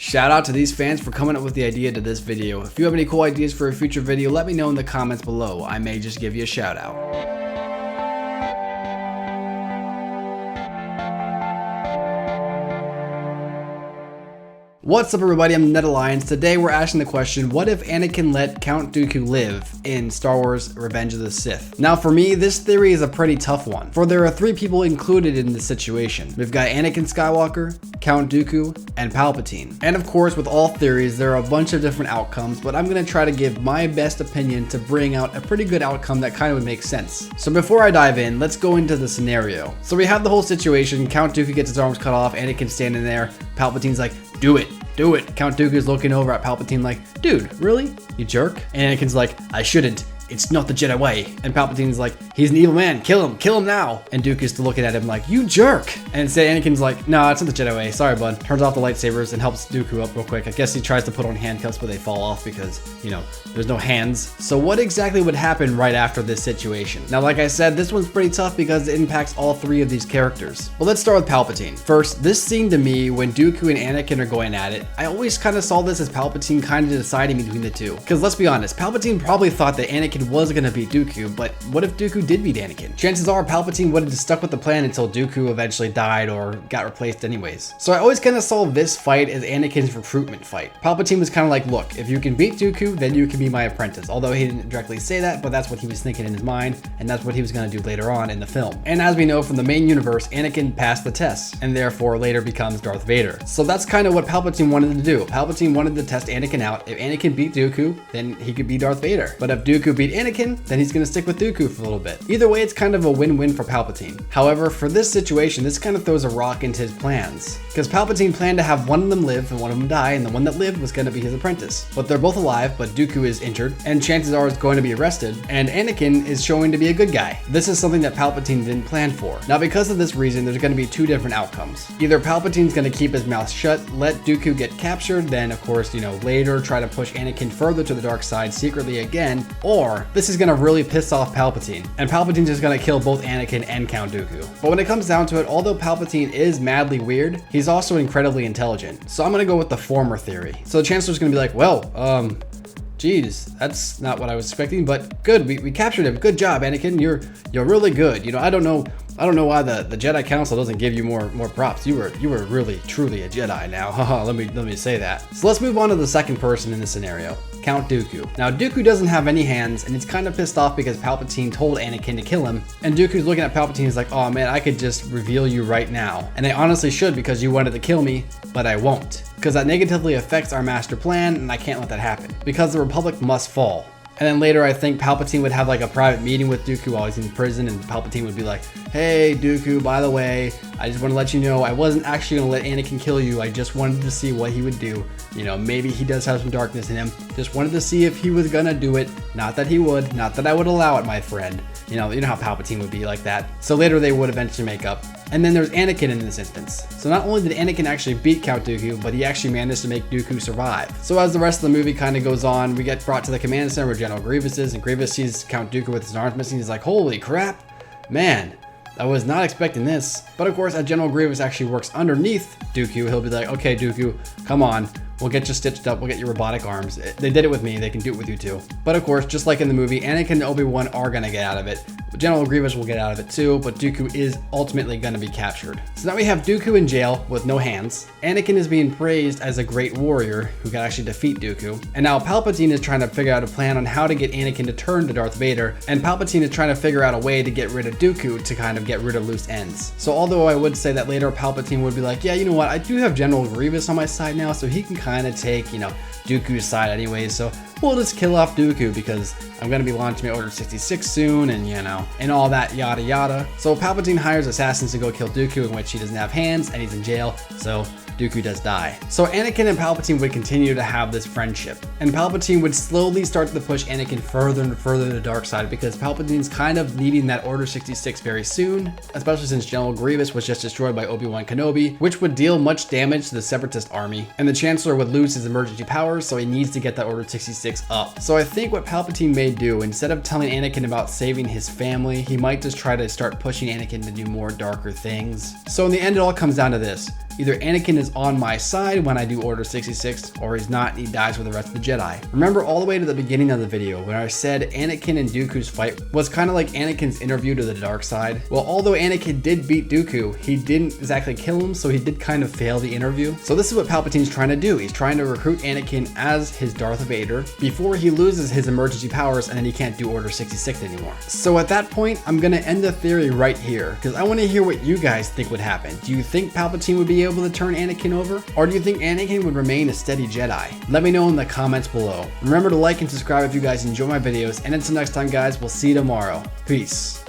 Shout out to these fans for coming up with the idea to this video. If you have any cool ideas for a future video, let me know in the comments below. I may just give you a shout out. What's up everybody, I'm Ned Alliance. Today we're asking the question, what if Anakin let Count Dooku live in Star Wars Revenge of the Sith? Now for me, this theory is a pretty tough one, for there are three people included in this situation. We've got Anakin Skywalker, Count Dooku, and Palpatine. And of course, with all theories, there are a bunch of different outcomes, but I'm gonna try to give my best opinion to bring out a pretty good outcome that kind of would make sense. So before I dive in, let's go into the scenario. So we have the whole situation, Count Dooku gets his arms cut off, Anakin's standing there, Palpatine's like, do it. Do it. Count Dooku's looking over at Palpatine like, dude, really? You jerk? And Anakin's like, I shouldn't. It's not the Jedi way. And Palpatine's like, he's an evil man. Kill him now. And Dooku's still looking at him like, you jerk. And instead Anakin's like, no, it's not the Jedi way. Sorry, bud. Turns off the lightsabers and helps Dooku up real quick. I guess he tries to put on handcuffs, but they fall off because, you know, there's no hands. So what exactly would happen right after this situation? Now, like I said, this one's pretty tough because it impacts all three of these characters. But let's start with Palpatine. First, this scene to me, when Dooku and Anakin are going at it, I always kind of saw this as Palpatine kind of deciding between the two. Because let's be honest, Palpatine probably thought that Anakin was going to beat Dooku, but what if Dooku did beat Anakin? Chances are Palpatine would have just stuck with the plan until Dooku eventually died or got replaced anyways. So I always kind of saw this fight as Anakin's recruitment fight. Palpatine was kind of like, look, if you can beat Dooku, then you can be my apprentice. Although he didn't directly say that, but that's what he was thinking in his mind, and that's what he was going to do later on in the film. And as we know from the main universe, Anakin passed the test, and therefore later becomes Darth Vader. So that's kind of what Palpatine wanted to do. Palpatine wanted to test Anakin out. If Anakin beat Dooku, then he could be Darth Vader. But if Dooku beat Anakin, then he's going to stick with Dooku for a little bit. Either way, it's kind of a win-win for Palpatine. However, for this situation, this kind of throws a rock into his plans, because Palpatine planned to have one of them live and one of them die, and the one that lived was going to be his apprentice. But they're both alive, but Dooku is injured, and chances are is going to be arrested, and Anakin is showing to be a good guy. This is something that Palpatine didn't plan for. Now, because of this reason, there's going to be two different outcomes. Either Palpatine's going to keep his mouth shut, let Dooku get captured, then of course, you know, later try to push Anakin further to the dark side secretly again, or this is going to really piss off Palpatine, and Palpatine's just going to kill both Anakin and Count Dooku. But when it comes down to it, although Palpatine is madly weird, he's also incredibly intelligent. So I'm going to go with the former theory. So the Chancellor's going to be like, well, geez, that's not what I was expecting, but good, we captured him. Good job, Anakin. You're really good. You know, I don't know why the Jedi Council doesn't give you more props. You were really truly a Jedi now. Haha, let me say that. So let's move on to the second person in this scenario, Count Dooku. Now Dooku doesn't have any hands, and it's kind of pissed off because Palpatine told Anakin to kill him, and Dooku's looking at Palpatine. He's like, oh man, I could just reveal you right now, and I honestly should because you wanted to kill me, but I won't, because that negatively affects our master plan, and I can't let that happen because the Republic must fall. And then later, I think Palpatine would have like a private meeting with Dooku while he's in prison, and Palpatine would be like, hey, Dooku, by the way, I just want to let you know I wasn't actually going to let Anakin kill you. I just wanted to see what he would do. You know, maybe he does have some darkness in him. Just wanted to see if he was going to do it. Not that he would. Not that I would allow it, my friend. You know how Palpatine would be like that. So later they would eventually make up. And then there's Anakin in this instance. So not only did Anakin actually beat Count Dooku, but he actually managed to make Dooku survive. So as the rest of the movie kind of goes on, we get brought to the command center where General Grievous is, and Grievous sees Count Dooku with his arms missing. He's like, holy crap, man, I was not expecting this. But of course, as General Grievous actually works underneath Dooku, he'll be like, okay, Dooku, come on. We'll get you stitched up. We'll get you robotic arms. They did it with me. They can do it with you too. But of course, just like in the movie, Anakin and Obi-Wan are going to get out of it. General Grievous will get out of it too, but Dooku is ultimately going to be captured. So now we have Dooku in jail with no hands. Anakin is being praised as a great warrior who can actually defeat Dooku. And now Palpatine is trying to figure out a plan on how to get Anakin to turn to Darth Vader. And Palpatine is trying to figure out a way to get rid of Dooku to kind of get rid of loose ends. So although I would say that later Palpatine would be like, yeah, you know what? I do have General Grievous on my side now, so he can kind of take, you know, Dooku's side anyways, so we'll just kill off Dooku because I'm going to be launching my Order 66 soon, and you know, and all that yada yada. So Palpatine hires assassins to go kill Dooku, in which he doesn't have hands and he's in jail, so Dooku does die. So Anakin and Palpatine would continue to have this friendship, and Palpatine would slowly start to push Anakin further and further to the dark side because Palpatine's kind of needing that Order 66 very soon, especially since General Grievous was just destroyed by Obi-Wan Kenobi, which would deal much damage to the Separatist army, and the Chancellor would lose his emergency powers, so he needs to get that Order 66 up. So I think what Palpatine may do, instead of telling Anakin about saving his family, he might just try to start pushing Anakin to do more darker things. So in the end, it all comes down to this. Either Anakin is on my side when I do Order 66, or he's not and he dies with the rest of the Jedi. Remember all the way to the beginning of the video when I said Anakin and Dooku's fight was kind of like Anakin's interview to the dark side? Well, although Anakin did beat Dooku, he didn't exactly kill him, so he did kind of fail the interview. So this is what Palpatine's trying to do. He's trying to recruit Anakin as his Darth Vader before he loses his emergency powers and then he can't do Order 66 anymore. So at that point, I'm gonna end the theory right here because I want to hear what you guys think would happen. Do you think Palpatine would be able to turn Anakin over? Or do you think Anakin would remain a steady Jedi? Let me know in the comments below. Remember to like and subscribe if you guys enjoy my videos, and until next time guys, we'll see you tomorrow. Peace.